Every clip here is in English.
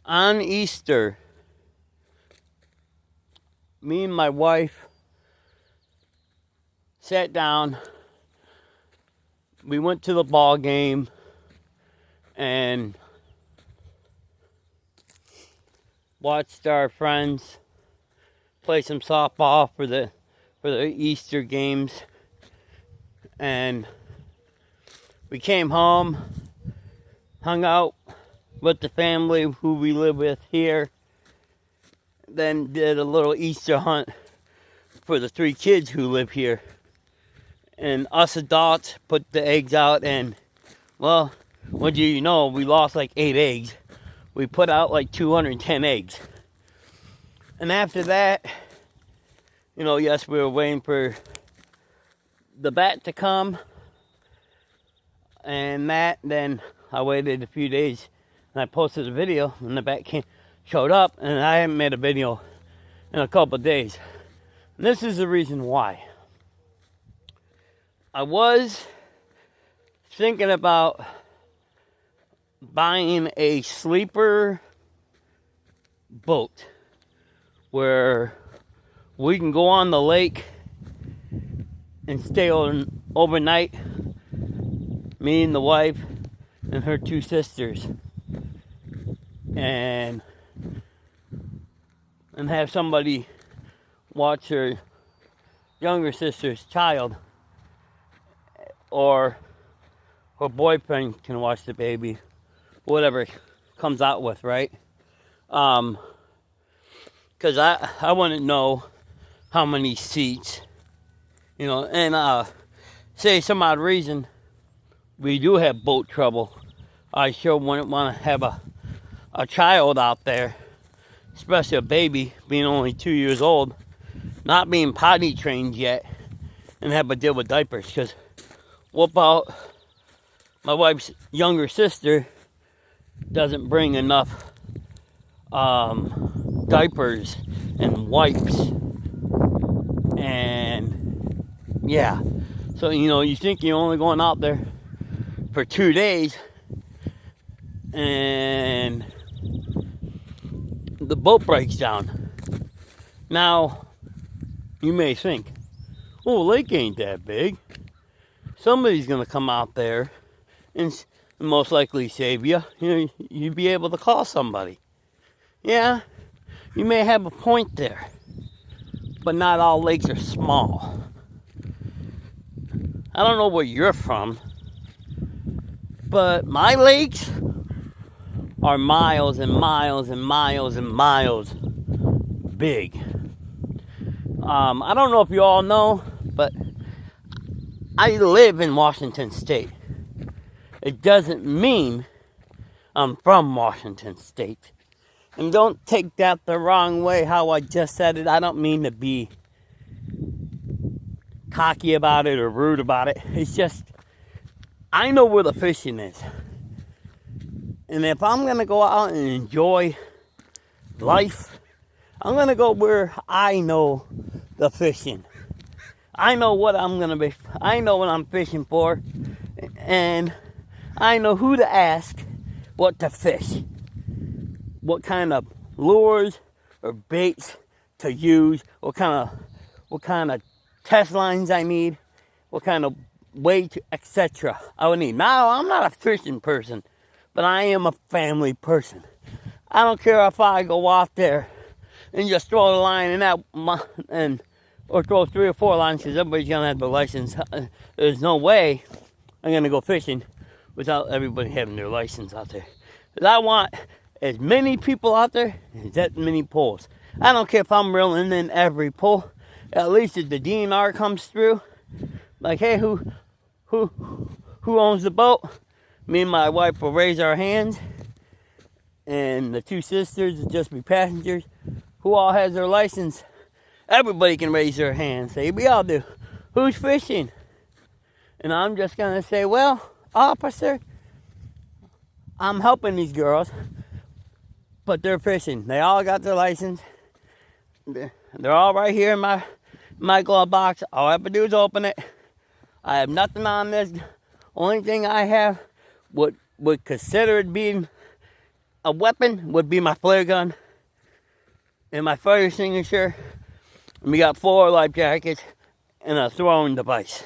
On Easter, me and my wife sat down. We went to the ball game and watched our friends play some softball for the Easter games. And we came home, hung out with the family who we live with here, then did a little Easter hunt for the 3 kids who live here. And us adults put the eggs out, and well, what do you know, we lost like 8 eggs. We put out like 210 eggs. And after that, yes, we were waiting for the bat to come. And then I waited a few days and I posted a video, and the bat showed up, and I haven't made a video in a couple of days. And this is the reason why. I was thinking about buying a sleeper boat where we can go on the lake and stay overnight, me and the wife and her 2 sisters, and have somebody watch her younger sister's child, or her boyfriend can watch the baby, whatever it comes out with, right? Because I want to know how many seats, and say some odd reason we do have boat trouble. I sure wouldn't want to have a child out there, especially a baby, being only 2 years old, not being potty trained yet, and have to deal with diapers. Because what about my wife's younger sister doesn't bring enough diapers and wipes, and yeah, so you think you're only going out there for 2 days, and the boat breaks down. Now you may think, oh, the lake ain't that big, somebody's gonna come out there and most likely save you. You'd be able to call somebody. Yeah, you may have a point there, but not all lakes are small. I don't know where you're from, but my lakes are miles and miles and miles and miles big. I don't know if you all know, but I live in Washington State. It doesn't mean I'm from Washington State. And don't take that the wrong way how I just said it. I don't mean to be cocky about it or rude about it. It's just, I know where the fishing is. And if I'm going to go out and enjoy life, I'm going to go where I know the fishing. I know what I know what I'm fishing for. And I know who to ask what to fish. What kind of lures or baits to use, what kind of test lines I need, what kind of weight, etc. I would need. Now, I'm not a fishing person, but I am a family person. I don't care if I go out there and just throw a line in that, or throw 3 or 4 lines, because everybody's gonna have the license. There's no way I'm gonna go fishing without everybody having their license out there. Because I want as many people out there as that many poles. I don't care if I'm reeling in every pole. At least if the DNR comes through, like, hey, who owns the boat? Me and my wife will raise our hands, and the 2 sisters will just be passengers. Who all has their license? Everybody can raise their hands. Say, we all do. Who's fishing? And I'm just gonna say, well, officer, I'm helping these girls, but they're fishing. They all got their license. They're all right here in my glove box. All I have to do is open it. I have nothing on this. Only thing I have would consider it being a weapon would be my flare gun and my fire extinguisher. And we got 4 life jackets and a throwing device.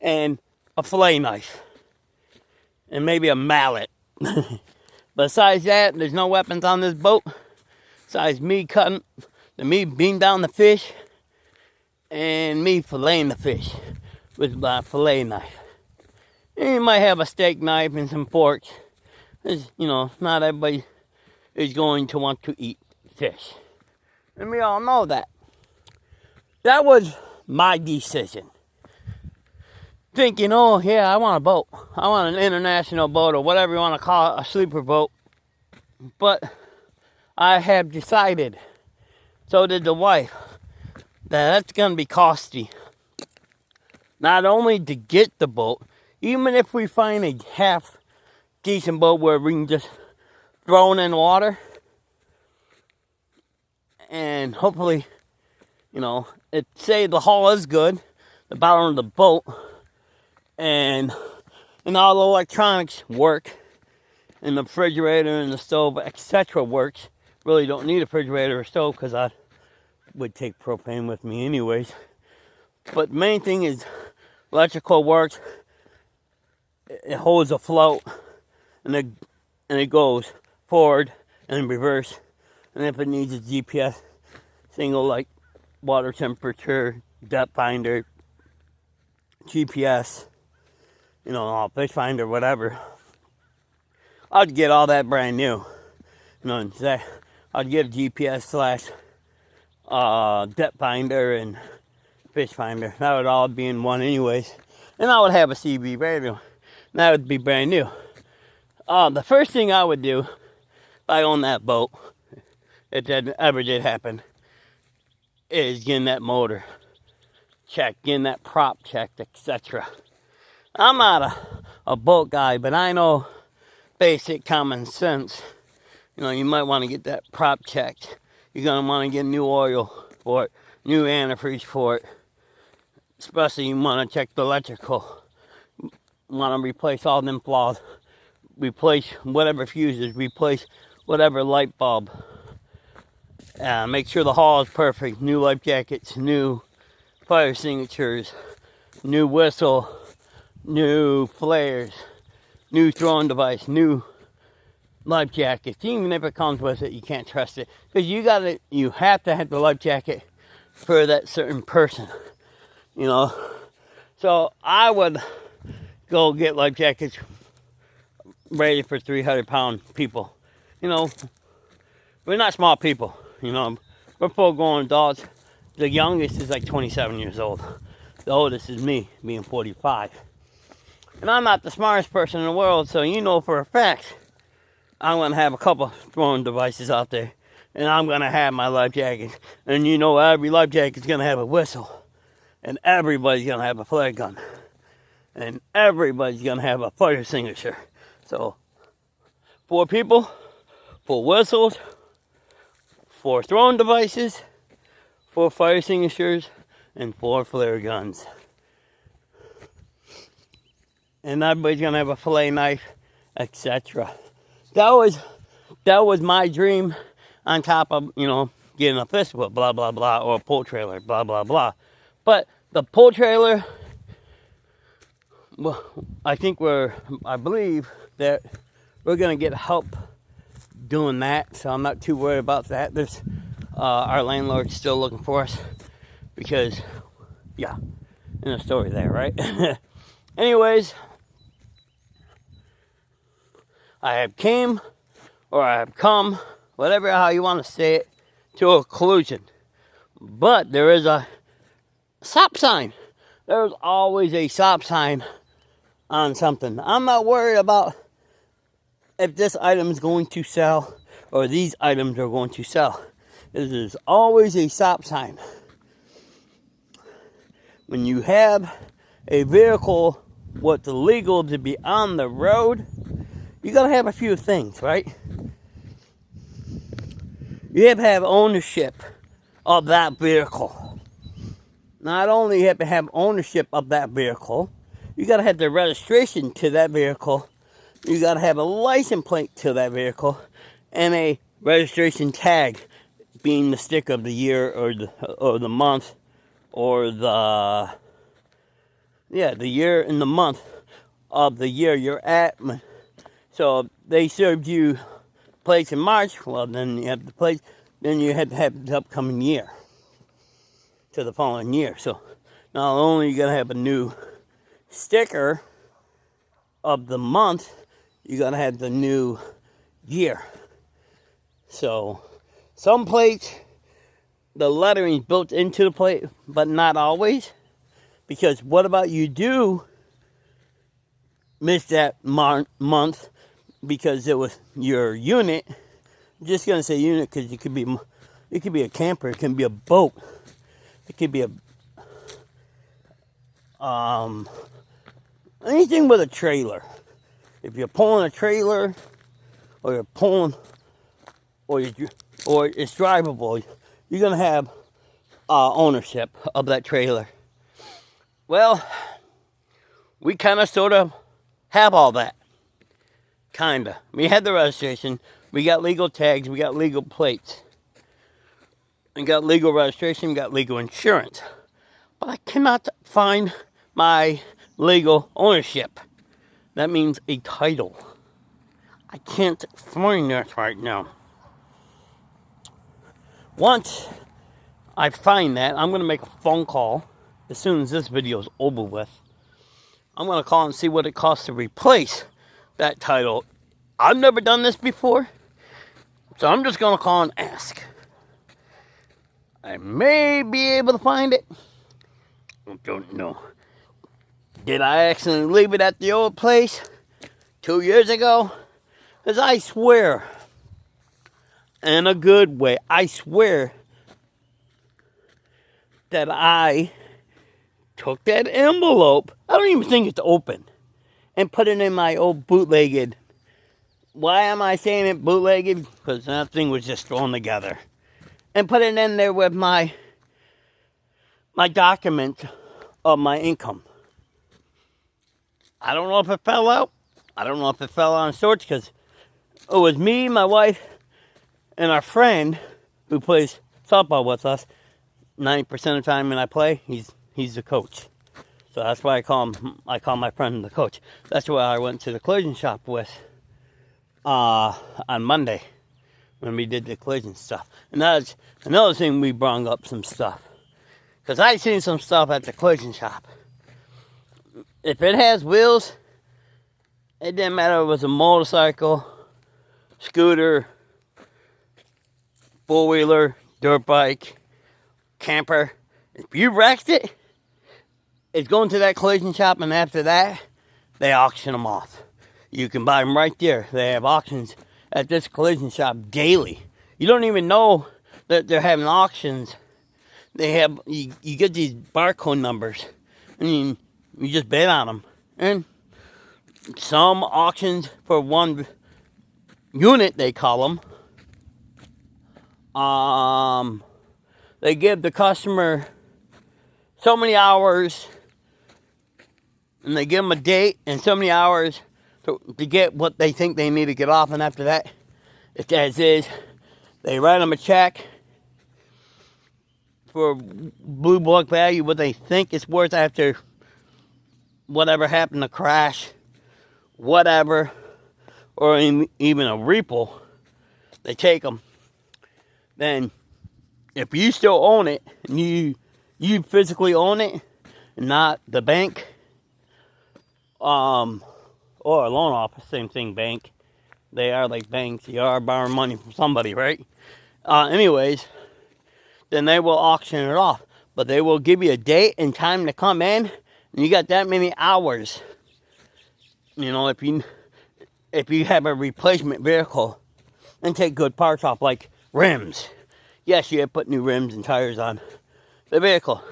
And a fillet knife. And maybe a mallet. Besides that, there's no weapons on this boat. Besides me beating down the fish. And me filleting the fish with my fillet knife. And you might have a steak knife and some forks. Not everybody is going to want to eat fish. And we all know that. That was my decision. Thinking, oh yeah, I want a boat. I want an international boat or whatever you want to call it, a sleeper boat. But I have decided, so did the wife, that that's going to be costly. Not only to get the boat, even if we find a half decent boat where we can just throw it in the water. And hopefully, say the hull is good, the bottom of the boat, and all the electronics work, and the refrigerator and the stove, etc. works. Really don't need a refrigerator or stove because I would take propane with me anyways. But the main thing is electrical works. It holds afloat, and it goes forward and reverse. And if it needs a GPS single like water temperature, depth finder, GPS, fish finder, whatever, I'd get all that brand new. I'd get a GPS / depth finder and fish finder. That would all be in one anyways. And I would have a CB radio. That would be brand new. The first thing I would do if I owned that boat, if that ever did happen, is getting that motor checked, getting that prop checked, etc. I'm not a boat guy, but I know basic common sense. You might want to get that prop checked. You're going to want to get new oil for it, new antifreeze for it. Especially you want to check the electrical. You want to replace all them flaws. Replace whatever fuses, replace whatever light bulb. Make sure the hull is perfect. New life jackets, new fire extinguishers, new whistle, new flares, new throwing device, new life jackets. Even if it comes with it, you can't trust it because you have to have the life jacket for that certain person. So I would go get life jackets ready for 300-pound people. We're not small people. We're full-grown adults. The youngest is like 27 years old. The oldest is me, being 45. And I'm not the smartest person in the world, so for a fact, I'm going to have a couple throwing devices out there. And I'm going to have my life jacket. And every life jacket is going to have a whistle. And everybody's going to have a flare gun. And everybody's going to have a fire extinguisher. So, 4 people, 4 whistles, 4 throwing devices, 4 fire extinguishers, and 4 flare guns. And everybody's gonna have a fillet knife, etc. That was my dream. On top of getting a fish boat, blah blah blah, or a pull trailer, blah blah blah. But the pull trailer, well, I believe that we're gonna get help doing that, so I'm not too worried about that. There's our landlord's still looking for us because, yeah, in the story there, right? Anyways, I have came, or I have come, whatever how you want to say it, to a conclusion. But there is a stop sign. There's always a stop sign on something. I'm not worried about if this item is going to sell or these items are going to sell. There's always a stop sign. When you have a vehicle what's illegal to be on the road, you gotta have a few things, right? You have to have ownership of that vehicle. Not only you have to have ownership of that vehicle, you gotta have the registration to that vehicle you got to have a license plate to that vehicle and a registration tag, being the sticker of the year or the month or the year and the month of the year you're at. So if they served you plates in March, well, then you have the plates, then you have to have the upcoming year to the following year. So not only you got to have a new sticker of the month, you got to have the new year. So some plates, the lettering is built into the plate, but not always. Because what about you do miss that month because it was your unit? I'm just gonna say unit because it could be a camper, it can be a boat, it could be anything with a trailer. If you're pulling a trailer, or you're pulling, or it's drivable, you're gonna have ownership of that trailer. Well, we kind of sort of have all that. Kinda. We had the registration, we got legal tags, we got legal plates. We got legal registration, we got legal insurance. But I cannot find my legal ownership. That means a title. I can't find that right now. Once I find that, I'm going to make a phone call as soon as this video is over with. I'm going to call and see what it costs to replace that title. I've never done this before, so I'm just going to call and ask. I may be able to find it. I don't know. Did I accidentally leave it at the old place 2 years ago? Because I swear, in a good way, I swear that I took that envelope, I don't even think it's open, and put it in my old bootlegged. Why am I saying it bootlegged? Because that thing was just thrown together. And put it in there with my document of my income. I don't know if it fell out. I don't know if it fell on storage because it was me, my wife, and our friend who plays softball with us. 90% of the time when I play, he's the coach. So that's why I call my friend the coach. That's why I went to the collision shop with on Monday when we did the collision stuff. And that's another thing, we brought up some stuff. Because I seen some stuff at the collision shop. If it has wheels, it didn't matter if it was a motorcycle, scooter, four-wheeler, dirt bike, camper. If you wrecked it, it's going to that collision shop, and after that, they auction them off. You can buy them right there. They have auctions at this collision shop daily. You don't even know that they're having auctions. They have, you get these barcode numbers, and you just bet on them. And some auctions for one unit, they call them. They give the customer so many hours, and they give them a date and so many hours to get what they think they need to get off. And after that, if as is, they write them a check for blue book value, what they think it's worth after whatever happened, to crash, whatever, or even a repo. They take them. Then, if you still own it, and you physically own it, and not the bank, or a loan office, same thing, bank. They are like banks. You are borrowing money from somebody, right? Anyways, then they will auction it off. But they will give you a date and time to come in, and you got that many hours. You know, if you have a replacement vehicle, and take good parts off, like rims. Yes, you have to put new rims and tires on the vehicle.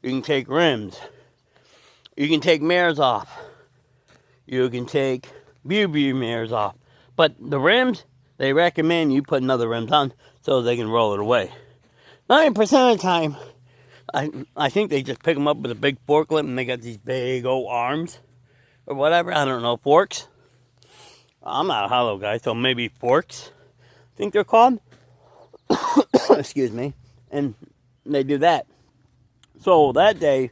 You can take rims. You can take mirrors off. You can take view mirrors off. But the rims, they recommend you put another rims on so they can roll it away. 90% of the time, I think they just pick them up with a big forklift, and they got these big old arms or whatever. I don't know, forks. I'm not a hollow guy, so maybe forks, I think they're called. Excuse me. And they do that. So that day,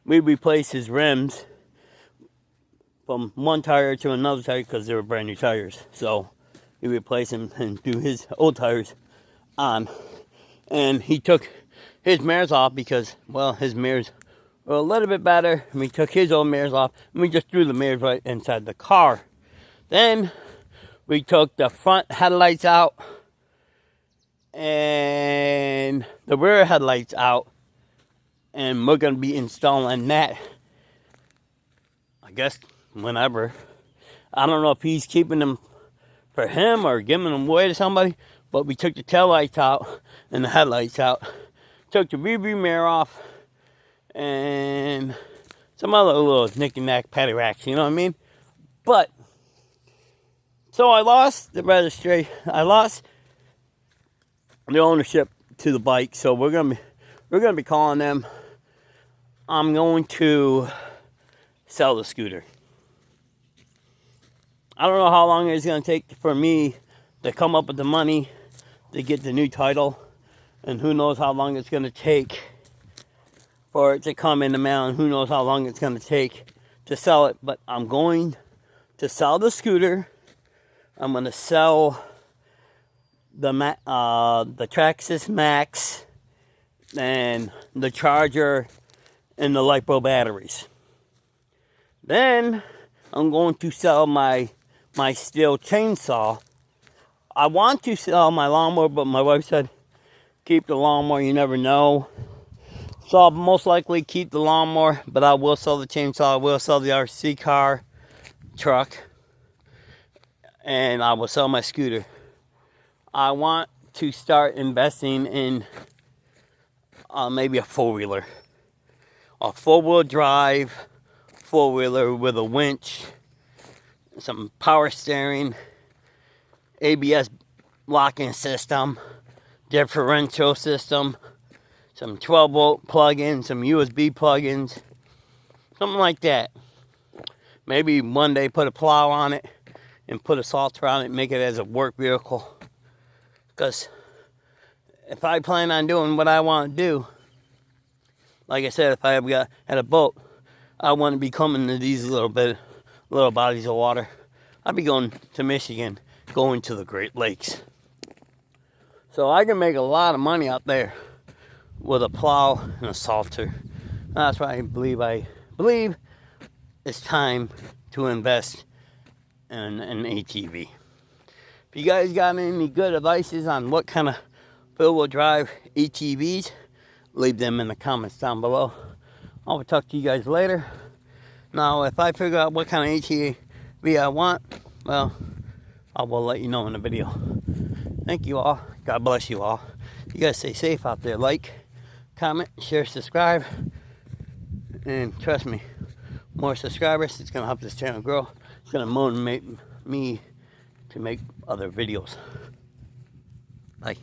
we replaced his rims from one tire to another tire because they were brand new tires. So we replaced them and do his old tires on. And he took his mirrors off because, well, his mirrors were a little bit better. And we took his old mirrors off and we just threw the mirrors right inside the car. Then we took the front headlights out and the rear headlights out. And we're going to be installing that, I guess, whenever. I don't know if he's keeping them for him or giving them away to somebody. But we took the tail lights out and the headlights out. Took the rear view mirror off. And some other little knick-knack paddywhacks, you know what I mean? But, so I lost the registry. I lost the ownership to the bike. So we're gonna be calling them. I'm going to sell the scooter. I don't know how long it's going to take for me to come up with the money to get the new title. And who knows how long it's going to take for it to come in the mail. And who knows how long it's going to take to sell it. But I'm going to sell the scooter. I'm going to sell the Traxxas Max and the charger and the LiPo batteries. Then I'm going to sell my Stihl chainsaw. I want to sell my lawnmower, but my wife said keep the lawnmower, you never know. So I'll most likely keep the lawnmower, but I will sell the chainsaw. I will sell the RC car, truck, and I will sell my scooter. I want to start investing in maybe a four-wheeler. A four-wheel drive four-wheeler with a winch, some power steering, ABS locking system, differential system, some 12-volt plug-ins, some USB plug-ins, something like that. Maybe one day put a plow on it and put a salter on it and make it as a work vehicle. Because if I plan on doing what I want to do, like I said, if I had a boat, I want to be coming to these little bodies of water. I'd be going to Michigan, going to the Great Lakes. So I can make a lot of money out there with a plow and a salter. That's why I believe it's time to invest in an ATV. If you guys got any good advices on what kind of four-wheel drive ATVs, leave them in the comments down below. I will talk to you guys later. Now, if I figure out what kind of ATV I want, well, I will let you know in the video. Thank you all. God bless you all. You guys stay safe out there. Like, comment, share, subscribe. And trust me, more subscribers, it's going to help this channel grow. It's going to motivate me to make other videos. Bye.